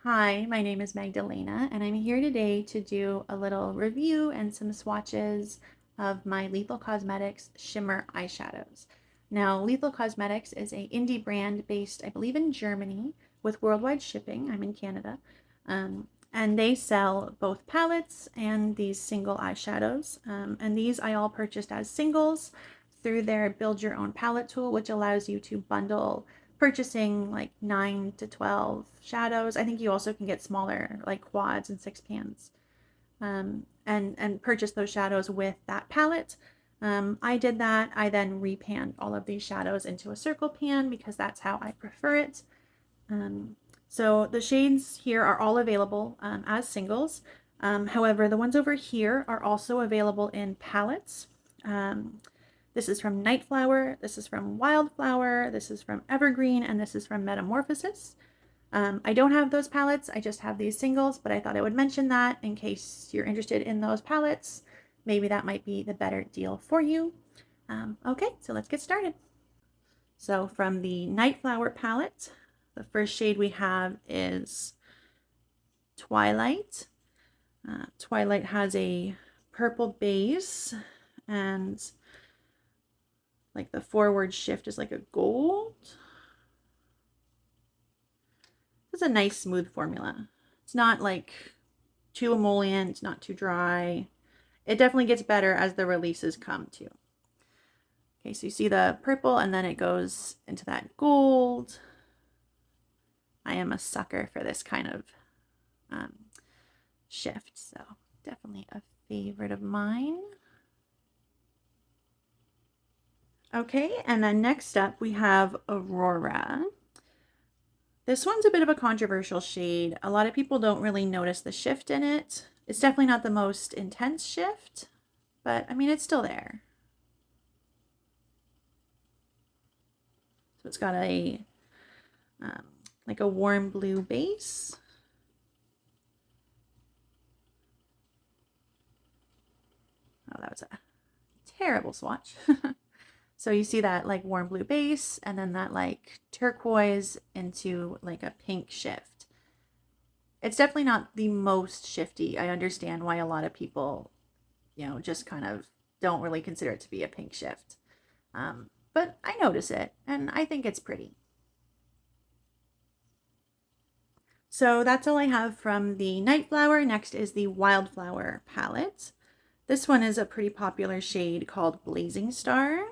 Hi, my name is Magdalena, and I'm here today to do a little review and some swatches of my Lethal Cosmetics shimmer eyeshadows. Now, Lethal Cosmetics is an indie brand based, I believe, in Germany with worldwide shipping. I'm in Canada. And they sell both palettes and these single eyeshadows. And these I all purchased as singles through their Build Your Own Palette tool, which allows you to bundle purchasing like 9 to 12 shadows. I think you also can get smaller, like quads and six pans, and purchase those shadows with that palette. I did that. I then repanned all of these shadows into a circle pan because that's how I prefer it. Um, so the shades here are all available as singles. However, the ones over here are also available in palettes. This is from Nightflower, this is from Wildflower, this is from Evergreen, and this is from Metamorphosis. I don't have those palettes, I just have these singles, but I thought I would mention that in case you're interested in those palettes. Maybe that might be the better deal for you. Okay, so let's get started. So from the Nightflower palette, the first shade we have is Twilight. Twilight has a purple base and like the forward shift is like a gold. It's a nice smooth formula. It's not like too emollient, it's not too dry. It definitely gets better as the releases come too. Okay, so you see the purple and then it goes into that gold. I am a sucker for this kind of shift, so definitely a favorite of mine. Okay, and then next up we have Aurora. This one's a bit of a controversial shade. A lot of people don't really notice the shift in it. It's definitely not the most intense shift, but I mean, it's still there. So it's got a like a warm blue base. Oh, that was a terrible swatch. So you see that like warm blue base and then that like turquoise into like a pink shift. It's definitely not the most shifty. I understand why a lot of people, just kind of don't really consider it to be a pink shift. But I notice it and I think it's pretty. So that's all I have from the Nightflower. Next is the Wildflower palette. This one is a pretty popular shade called Blazing Star.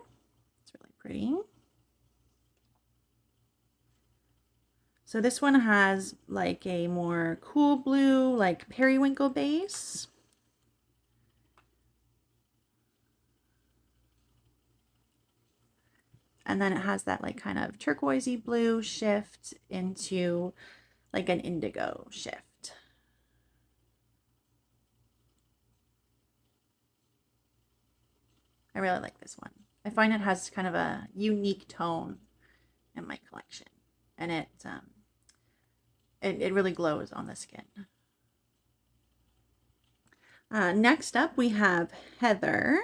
It's really pretty. So this one has like a more cool blue, like periwinkle base. And then it has that like kind of turquoisey blue shift into like an indigo shift. I really like this one. I find it has kind of a unique tone in my collection, and it really glows on the skin. Next up, we have Heather,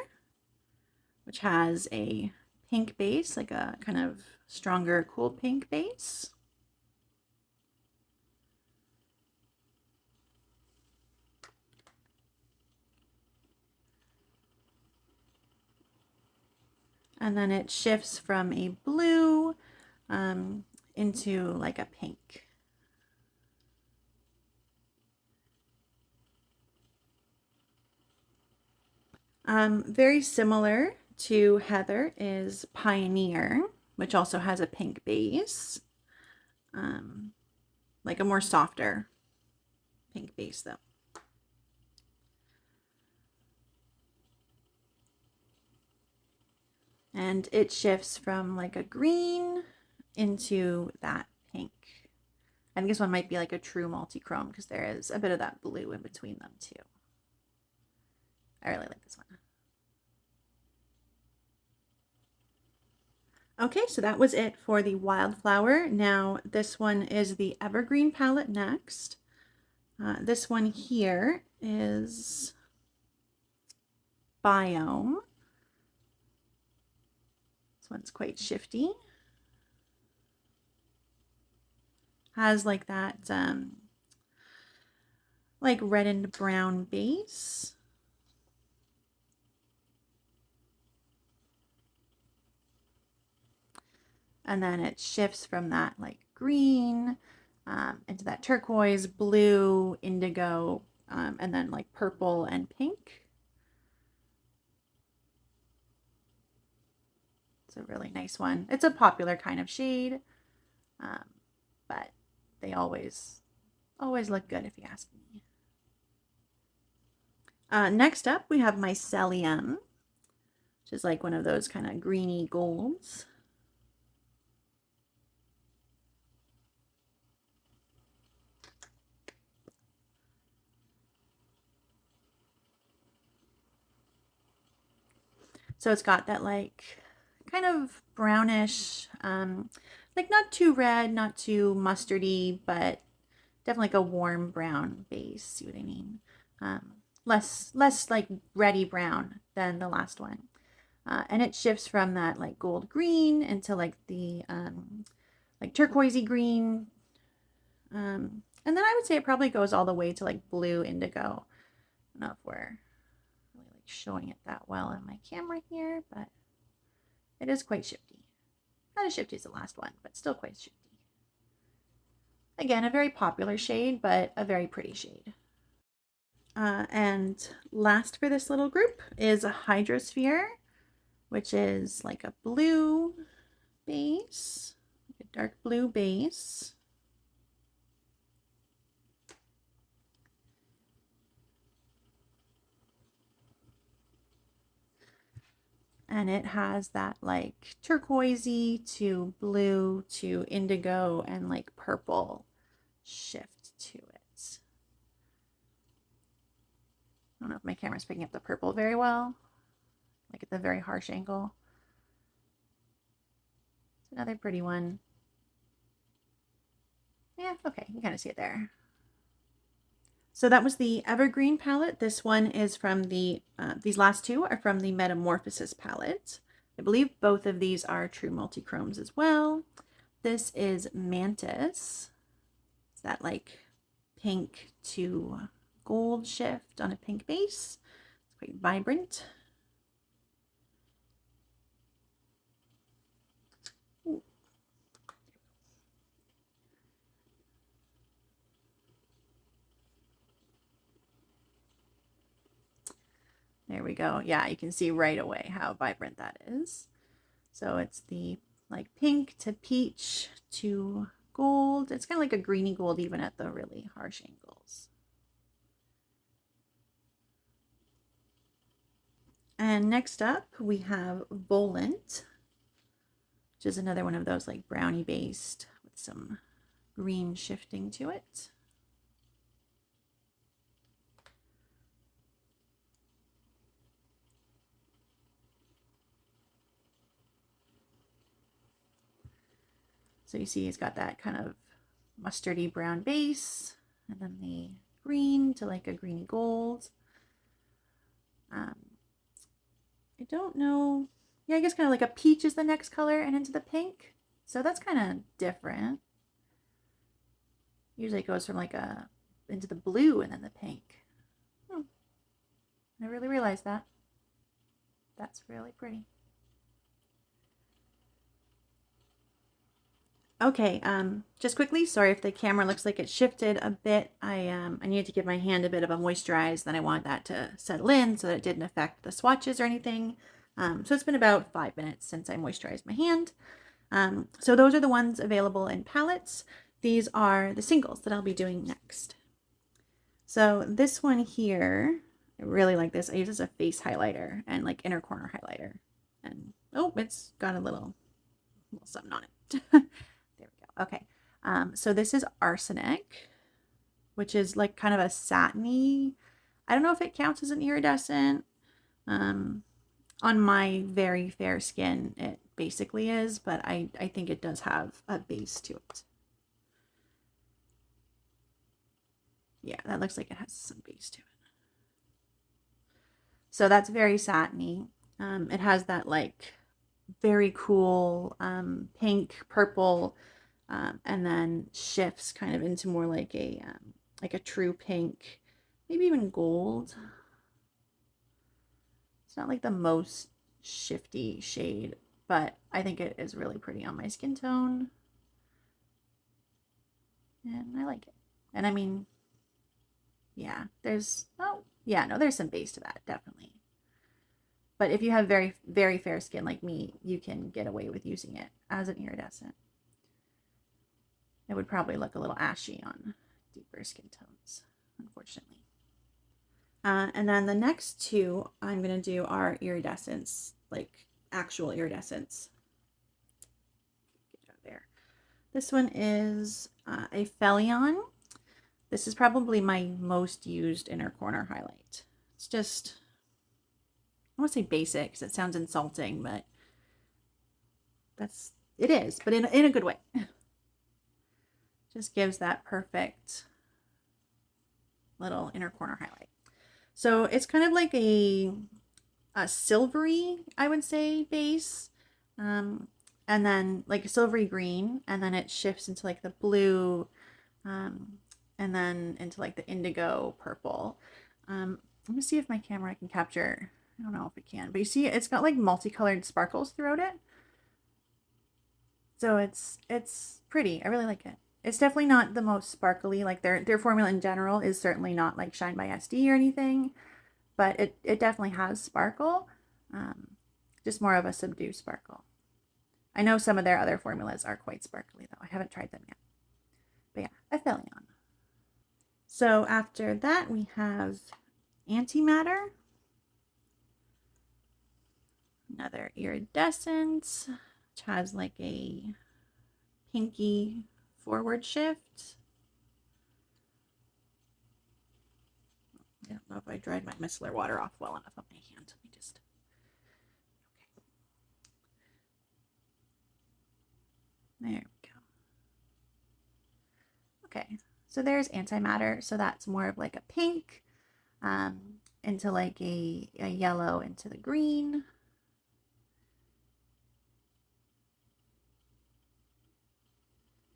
which has a pink base, like a kind of stronger, cool pink base. And then it shifts from a blue into like a pink. Very similar to Heather is Pioneer, which also has a pink base. Like a more softer pink base though. And it shifts from like a green into that pink. I think this one might be like a true multichrome because there is a bit of that blue in between them too. I really like this one. Okay, so that was it for the Wildflower. Now this one is the Evergreen palette next. This one here is Biome. This one's quite shifty. Has like that like reddened brown base. And then it shifts from that like green into that turquoise, blue, indigo, and then like purple and pink. It's a really nice one. It's a popular kind of shade, um, but they always look good if you ask me. Next up, we have mycelium, which is like one of those kind of greeny golds. So it's got that like kind of brownish, like not too red, not too mustardy, but definitely like a warm brown base. See what I mean? Less like reddy brown than the last one. And it shifts from that like gold green into like the like turquoisey green. And then I would say it probably goes all the way to like blue indigo. I don't know if we're really like showing it that well in my camera here, but it is quite shifty. Not as shifty as the last one, but still quite shifty. Again, a very popular shade, but a very pretty shade. And last for this little group is a hydrosphere, which is like a blue base, like a dark blue base. And it has that like turquoisey to blue to indigo and like purple shift to it. I don't know if my camera's picking up the purple very well, like at the very harsh angle. It's another pretty one. Yeah, okay, you can kind of see it there. So that was the Evergreen palette. This one is from the, these last two are from the Metamorphosis palette. I believe both of these are true multichromes as well. This is Mantis. It's that like pink to gold shift on a pink base. It's quite vibrant. Ooh. There we go. Yeah, you can see right away how vibrant that is. So it's the like pink to peach to gold. It's kind of like a greeny gold even at the really harsh angles. And next up we have Volant, which is another one of those like brownie based with some green shifting to it. So you see it's got that kind of mustardy brown base and then the green to like a greeny gold. I don't know. Yeah, I guess kind of like a peach is the next color and into the pink. So that's kind of different. Usually it goes from like a into the blue and then the pink. Hmm. I really realized that. That's really pretty. Okay, just quickly, sorry if the camera looks like it shifted a bit. I needed to give my hand a bit of a moisturize, then I want that to settle in so that it didn't affect the swatches or anything. So it's been about 5 minutes since I moisturized my hand. So those are the ones available in palettes. These are the singles that I'll be doing next. So this one here, I really like this. I use as a face highlighter and like inner corner highlighter. And oh, it's got a little something on it. There we go. Okay. So this is Arsenic, which is like kind of a satiny. I don't know if it counts as an iridescent. On my very fair skin, it basically is, but I think it does have a base to it. Yeah, that looks like it has some base to it. So that's very satiny. It has that like very cool pink, purple, and then shifts kind of into more like a true pink maybe even gold. It's not like the most shifty shade, but I think it is really pretty on my skin tone. And I like it. And I mean, yeah, there's, oh, yeah, no, there's some base to that, definitely. But if you have very, very fair skin like me, you can get away with using it as an iridescent. It would probably look a little ashy on deeper skin tones, unfortunately. And then the next two I'm going to do are iridescents, like actual iridescents. Get it out there. This one is a Phelion. This is probably my most used inner corner highlight. It's just, I want to say basic because it sounds insulting, but it is, but in a good way. Just gives that perfect little inner corner highlight. So it's kind of like a silvery, I would say, base. And then like a silvery green, and then it shifts into like the blue, and then into like the indigo purple. Let me see if my camera can capture. I don't know if it can, but you see it's got like multicolored sparkles throughout it. So it's pretty. I really like it. It's definitely not the most sparkly. Like their formula in general is certainly not like Shine by SD or anything, but it definitely has sparkle. Just more of a subdued sparkle. I know some of their other formulas are quite sparkly though. I haven't tried them yet. But yeah, a Phelion. So after that we have Antimatter. Another iridescent, which has like a pinky forward shift. I don't know if I dried my micellar water off well enough on my hand. Let me just. Okay. There we go. Okay, so there's Antimatter. So that's more of like a pink, into like a yellow, into the green.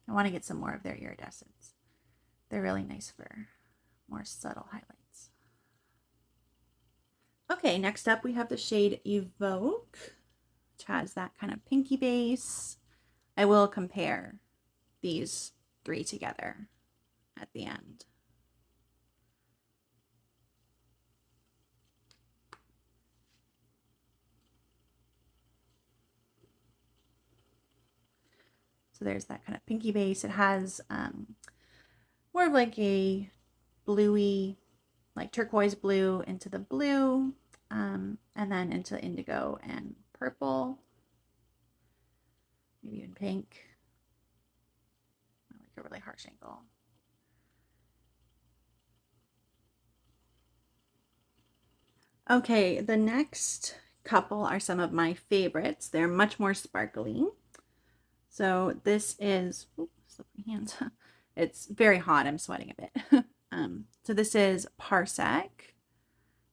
I want to get some more of their iridescents. They're really nice for more subtle highlights. Okay, next up we have the shade Evoke, which has that kind of pinky base. I will compare these three together at the end. So there's that kind of pinky base. It has more of like a bluey, like turquoise blue into the blue, and then into indigo and purple, maybe even pink. I like a really harsh angle. Okay, the next couple are some of my favorites. They're much more sparkly. So this is, slippery hands. It's very hot. I'm sweating a bit. So this is Parsec.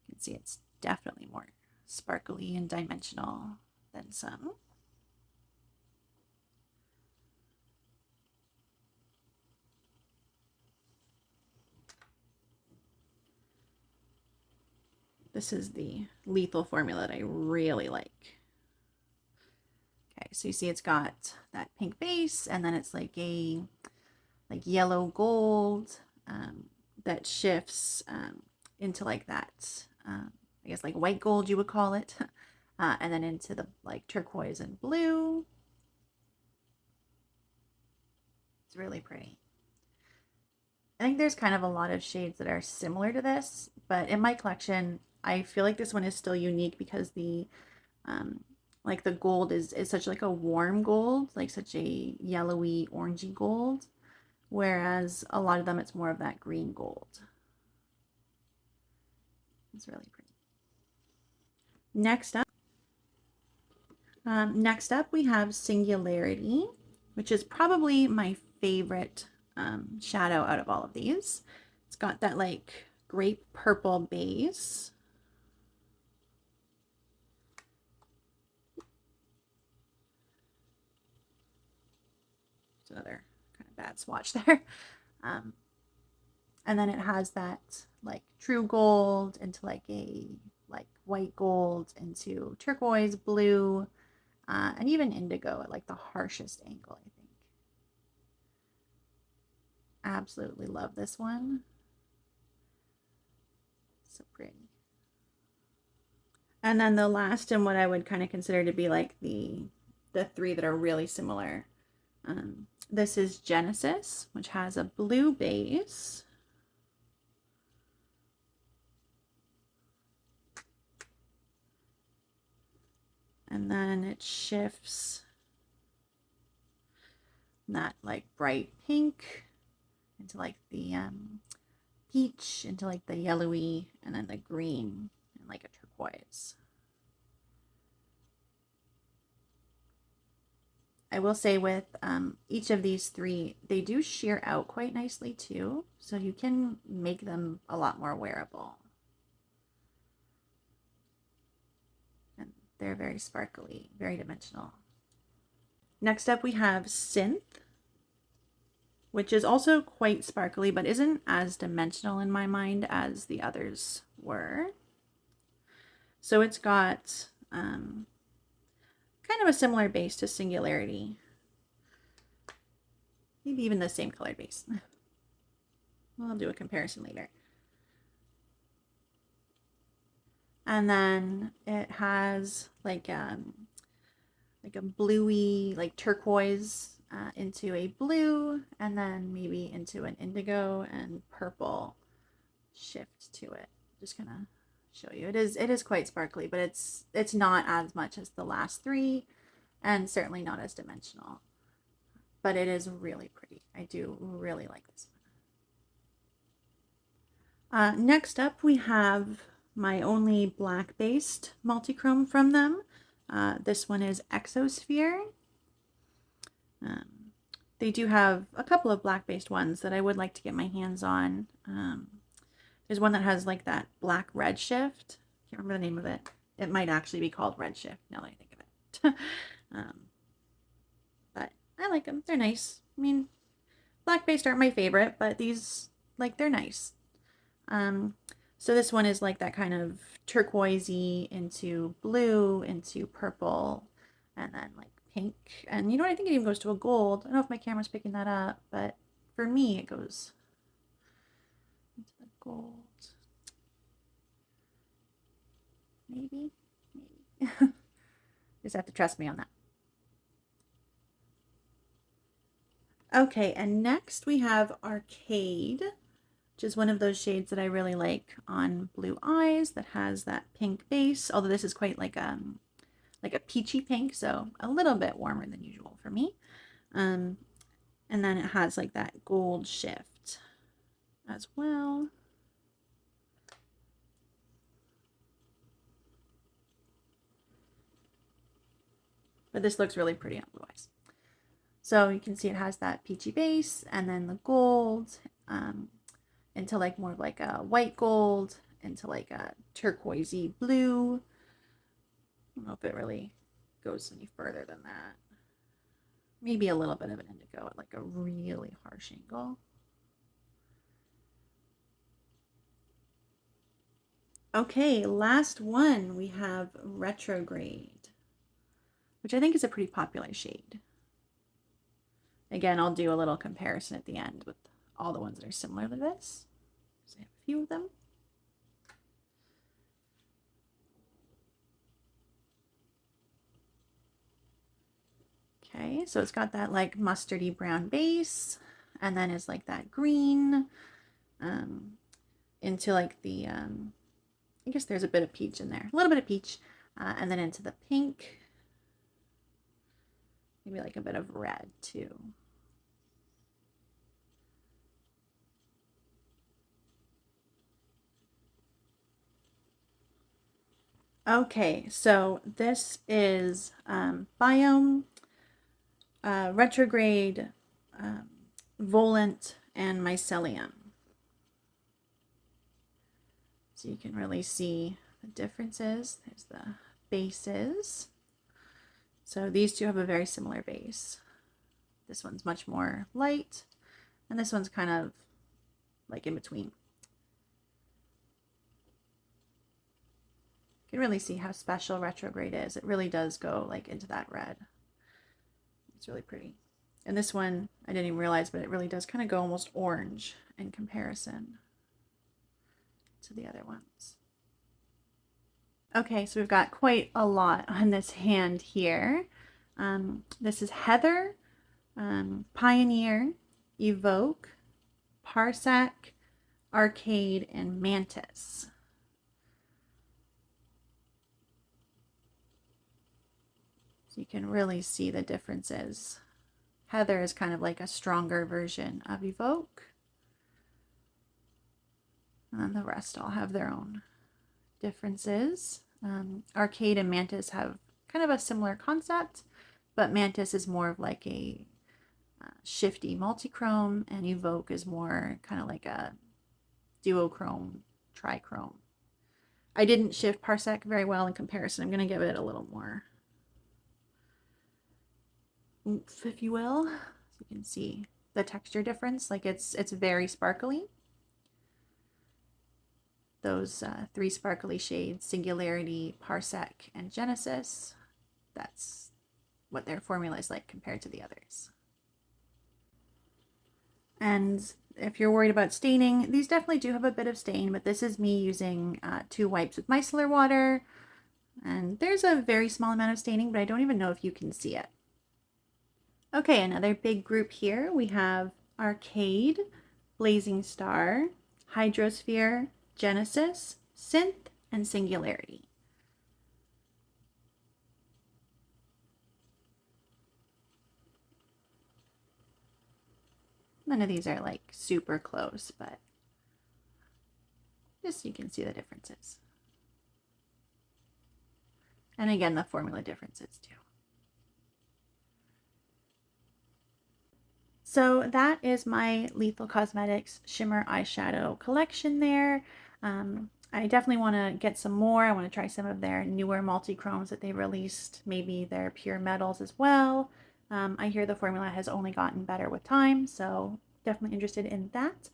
You can see it's definitely more sparkly and dimensional than some. This is the lethal formula that I really like. Okay, so you see it's got that pink base, and then it's like a yellow gold, that shifts into like that, I guess like white gold you would call it, and then into the like turquoise and blue. It's really pretty. I think there's kind of a lot of shades that are similar to this, but in my collection, I feel like this one is still unique because the like the gold is such like a warm gold, like such a yellowy orangey gold, whereas a lot of them it's more of that green gold. It's really pretty. Next up we have Singularity, which is probably my favorite shadow out of all of these. It's got that like grape purple base. It's another kind of bad swatch there. And then it has that like true gold into like a like white gold into turquoise, blue, and even indigo at like the harshest angle, I think. Absolutely love this one. So pretty. And then the last and what I would kind of consider to be like the three that are really similar. This is Genesis, which has a blue base. And then it shifts that like bright pink into like the peach, into like the yellowy, and then the green and like a turquoise. I will say with each of these three, they do sheer out quite nicely too, so you can make them a lot more wearable. And they're very sparkly, very dimensional. Next up we have Synth, which is also quite sparkly, but isn't as dimensional in my mind as the others were. So it's got kind of a similar base to Singularity. Maybe even the same color base. I'll do a comparison later. And then it has like a bluey, like turquoise into a blue, and then maybe into an indigo and purple shift to it. Just gonna show you. It is quite sparkly, but it's not as much as the last three, and certainly not as dimensional. But it is really pretty. I do really like this one. Next up, we have my only black-based multichrome from them. This one is Exosphere. They do have a couple of black-based ones that I would like to get my hands on. There's one that has like that black red shift. Can't remember the name of it. It might actually be called red shift now that I think of it. But I like them. They're nice. I mean, black-based aren't my favorite, but these, like, they're nice. So this one is like that kind of turquoisey into blue into purple and then like pink. And you know what? I think it even goes to a gold. I don't know if my camera's picking that up, but for me, it goes into the gold. Maybe. Just have to trust me on that. Okay, and next we have Arcade, which is one of those shades that I really like on blue eyes that has that pink base, although this is quite like a peachy pink, so a little bit warmer than usual for me. And then it has like that gold shift as well. But this looks really pretty on blue eyes. So you can see it has that peachy base and then the gold into like more of like a white gold, into like a turquoisey blue. I don't know if it really goes any further than that. Maybe a little bit of an indigo at like a really harsh angle. Okay, last one, we have Retrograde, which I think is a pretty popular shade. Again, I'll do a little comparison at the end with all the ones that are similar to this. So I have a few of them. Okay, so it's got that like mustardy brown base, and then it's like that green into like the, I guess there's a bit of peach in there, a little bit of peach, and then into the pink, maybe like a bit of red too. Okay, so this is Biome, Retrograde, Volant, and Mycelium. So you can really see the differences. There's the bases. So these two have a very similar base. This one's much more light, and this one's kind of like in between. You can really see how special retrograde is. It really does go like into that red. It's really pretty. And this one, I didn't even realize, but it really does kind of go almost orange in comparison to the other ones. Okay, so we've got quite a lot on this hand here. This is Heather, Pioneer, Evoke, Parsec, Arcade, and Mantis. So you can really see the differences. Heather is kind of like a stronger version of Evoke. And then the rest all have their own differences. Arcade and Mantis have kind of a similar concept, but Mantis is more of like a shifty multichrome, and Evoke is more kind of like a duochrome, trichrome. I didn't shift Parsec very well in comparison. I'm going to give it a little more oomph, if you will. So you can see the texture difference. Like it's very sparkly. Those three sparkly shades, Singularity, Parsec, and Genesis, that's what their formula is like compared to the others. And if you're worried about staining, these definitely do have a bit of stain, but this is me using 2 wipes with micellar water. And there's a very small amount of staining, but I don't even know if you can see it. Okay, another big group here. We have Arcade, Blazing Star, Hydrosphere, Genesis, Synth, and Singularity. None of these are like super close, but just so you can see the differences. And again, the formula differences too. So that is my Lethal Cosmetics shimmer eyeshadow collection there. I definitely want to get some more. I want to try some of their newer multi-chromes that they released, maybe their pure metals as well. I hear the formula has only gotten better with time, so definitely interested in that.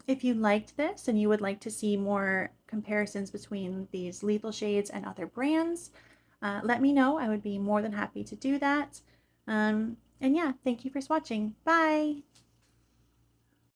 If you liked this and you would like to see more comparisons between these lethal shades and other brands, let me know. I would be more than happy to do that. And yeah, thank you for swatching. Bye!